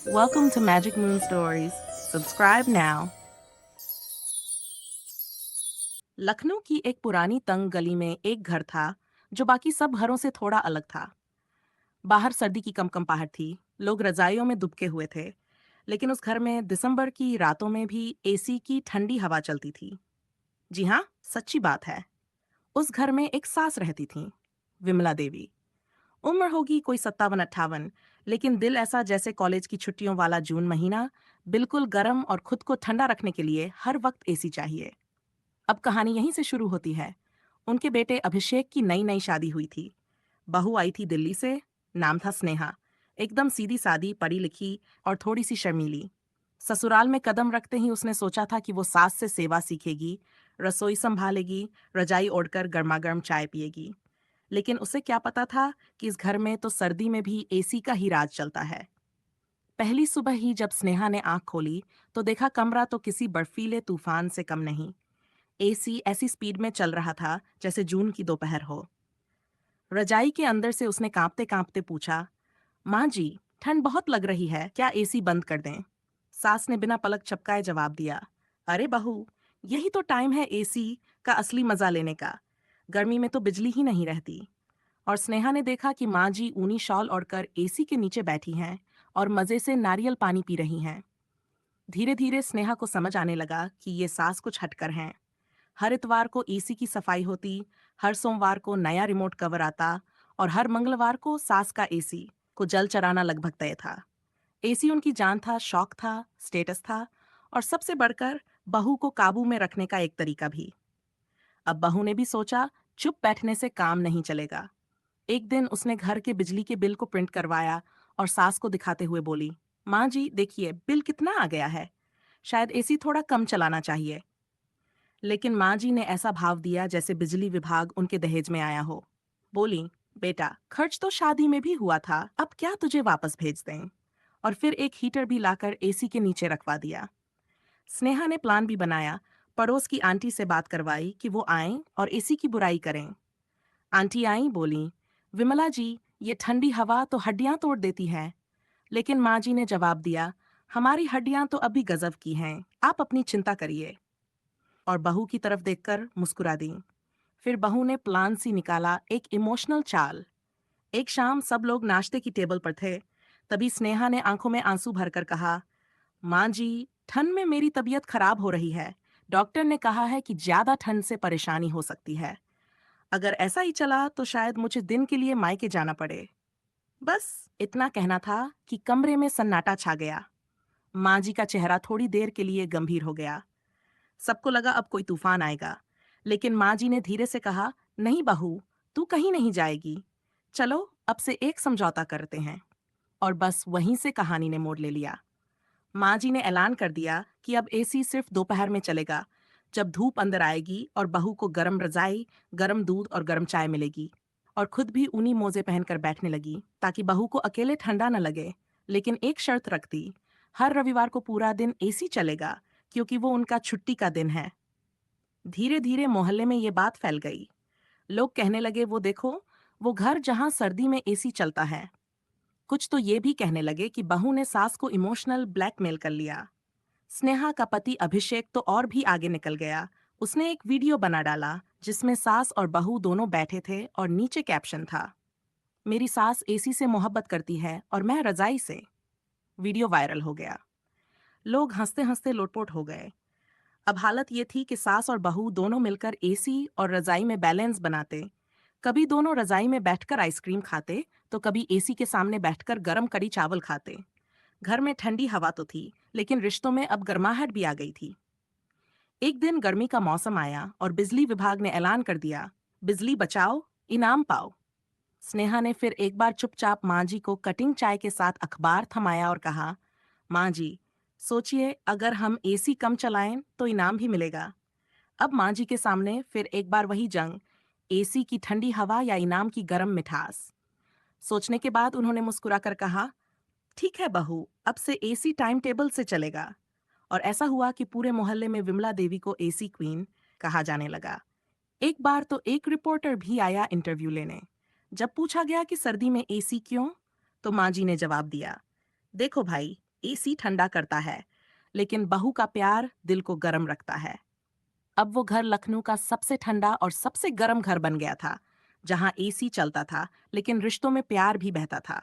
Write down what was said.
Welcome to Magic Moon Stories. Subscribe now. Lucknow की एक पुरानी तंग गली में एक घर था जो बाकी सब घरों से थोड़ा अलग था। बाहर सर्दी की कंपकंपाहट थी, लोग रजाइयों में दुबके हुए थे, लेकिन उस घर में दिसंबर की रातों में भी एसी की ठंडी हवा चलती थी। जी हाँ, सच्ची बात है। उस घर में एक सास रहती थी, विमला देवी। उम्र होगी कोई 57-58, लेकिन दिल ऐसा जैसे कॉलेज की छुट्टियों वाला जून महीना, बिल्कुल गर्म और खुद को ठंडा रखने के लिए हर वक्त एसी चाहिए। अब कहानी यहीं से शुरू होती है। उनके बेटे अभिषेक की नई नई शादी हुई थी। बहू आई थी दिल्ली से। नाम था स्नेहा। एकदम सीधी सादी, पढ़ी लिखी और थोड़ी सी शर्मीली। ससुराल में कदम रखते ही उसने सोचा था कि वो सास से सेवा सीखेगी, रसोई संभालेगी, रजाई ओढ़कर गर्मागर्म चाय पिएगी। लेकिन उसे क्या पता था कि इस घर में तो सर्दी में भी एसी का ही राज चलता है। पहली सुबह ही जब स्नेहा ने आंख खोली तो देखा कमरा तो किसी बर्फीले तूफान से कम नहीं। एसी ऐसी स्पीड में चल रहा था जैसे जून की दोपहर हो। रजाई के अंदर से उसने कांपते कांपते पूछा, माँ जी, ठंड बहुत लग रही है, क्या एसी बंद कर दें? सास ने बिना पलक झपकाए जवाब दिया, अरे बहू, यही तो टाइम है एसी का असली मजा लेने का। गर्मी में तो बिजली ही नहीं रहती। और स्नेहा ने देखा कि माँ जी ऊनी शॉल ओढ़कर एसी के नीचे बैठी हैं और मजे से नारियल पानी पी रही हैं। धीरे धीरे स्नेहा को समझ आने लगा कि ये सास कुछ हटकर हैं। हर इतवार को एसी की सफाई होती, हर सोमवार को नया रिमोट कवर आता और हर मंगलवार को सास का एसी को जल चराना लगभग तय था। एसी उनकी जान था, शौक था, स्टेटस था और सबसे बढ़कर बहू को काबू में रखने का एक तरीका भी। अब बहू ने भी सोचा, चुप बैठने से काम नहीं चलेगा। एक दिन उसने घर के बिजली के बिल को प्रिंट करवाया और सास को दिखाते हुए बोली, माँ जी देखिए बिल कितना आ गया है, शायद एसी थोड़ा कम चलाना चाहिए। लेकिन माँ जी ने ऐसा भाव दिया जैसे बिजली विभाग उनके दहेज में आया हो। बोली, बेटा खर्च तो शादी में भी हुआ था, अब क्या तुझे वापस भेज दें? और फिर एक हीटर भी लाकर एसी के नीचे रखवा दिया। स्नेहा ने प्लान भी बनाया। पड़ोस की आंटी से बात करवाई कि वो आएं और एसी की बुराई करें। आंटी आई, बोली, विमला जी, ये ठंडी हवा तो हड्डियां तोड़ देती है। लेकिन माँ जी ने जवाब दिया, हमारी हड्डियां तो अभी गजब की हैं, आप अपनी चिंता करिए। और बहू की तरफ देखकर मुस्कुरा दी। फिर बहू ने प्लान सी निकाला, एक इमोशनल चाल। एक शाम सब लोग नाश्ते की टेबल पर थे। तभी स्नेहा ने आंखों में आंसू भरकर कहा, माँ जी, ठंड में मेरी तबीयत खराब हो रही है। डॉक्टर ने कहा है कि ज्यादा ठंड से परेशानी हो सकती है। अगर ऐसा ही चला तो शायद मुझे दिन के लिए मायके जाना पड़े। बस इतना कहना था कि कमरे में सन्नाटा छा गया। माँ जी का चेहरा थोड़ी देर के लिए गंभीर हो गया। सबको लगा अब कोई तूफान आएगा। लेकिन माँ जी ने धीरे से कहा, नहीं बहू, तू कहीं नहीं जाएगी। चलो अब से एक समझौता करते हैं। और बस वहीं से कहानी ने मोड़ ले लिया। माँ जी ने ऐलान कर दिया कि अब एसी सिर्फ दोपहर में चलेगा, जब धूप अंदर आएगी और बहू को गरम रजाई, गरम दूध और गरम चाय मिलेगी। और खुद भी ऊनी मोजे पहनकर बैठने लगी ताकि बहू को अकेले ठंडा न लगे। लेकिन एक शर्त रख दी, हर रविवार को पूरा दिन एसी चलेगा, क्योंकि वो उनका छुट्टी का दिन है। धीरे धीरे मोहल्ले में ये बात फैल गई। लोग कहने लगे, वो देखो, वो घर जहां सर्दी में एसी चलता है। कुछ तो ये भी कहने लगे कि बहू ने सास को इमोशनल ब्लैकमेल कर लिया। स्नेहा का पति अभिषेक तो और भी आगे निकल गया। उसने एक वीडियो बना डाला जिसमें सास और बहू दोनों बैठे थे और नीचे कैप्शन था, मेरी सास एसी से मोहब्बत करती है और मैं रजाई से। वीडियो वायरल हो गया। लोग हंसते हंसते लोटपोट हो गए। अब हालत ये थी कि सास और बहू दोनों मिलकर एसी और रजाई में बैलेंस बनाते। कभी दोनों रजाई में बैठकर आइसक्रीम खाते, तो कभी एसी के सामने बैठकर गरम कड़ी चावल खाते। घर में ठंडी हवा तो थी, लेकिन रिश्तों में अब गर्माहट भी आ गई थी। एक दिन गर्मी का मौसम आया और बिजली विभाग ने ऐलान कर दिया, बिजली बचाओ, इनाम पाओ। स्नेहा ने फिर एक बार चुपचाप माँ जी को कटिंग चाय के साथ अखबार थमाया और कहा, माँ जी, सोचिए अगर हम एसी कम चलाएं तो इनाम भी मिलेगा। अब माँ जी के सामने फिर एक बार वही जंग, एसी की ठंडी हवा या इनाम की गर्म मिठास। सोचने के बाद उन्होंने मुस्कुराकर कहा, ठीक है बहू, अब से एसी टाइम टेबल से चलेगा। और ऐसा हुआ कि पूरे मोहल्ले में विमला देवी को एसी क्वीन कहा जाने लगा। एक बार तो एक रिपोर्टर भी आया इंटरव्यू लेने। जब पूछा गया कि सर्दी में एसी क्यों, तो माँ जी ने जवाब दिया, देखो भाई, एसी ठंडा करता है, लेकिन बहू का प्यार दिल को गर्म रखता है। अब वो घर लखनऊ का सबसे ठंडा और सबसे गर्म घर बन गया था, जहाँ एसी चलता था, लेकिन रिश्तों में प्यार भी बहता था।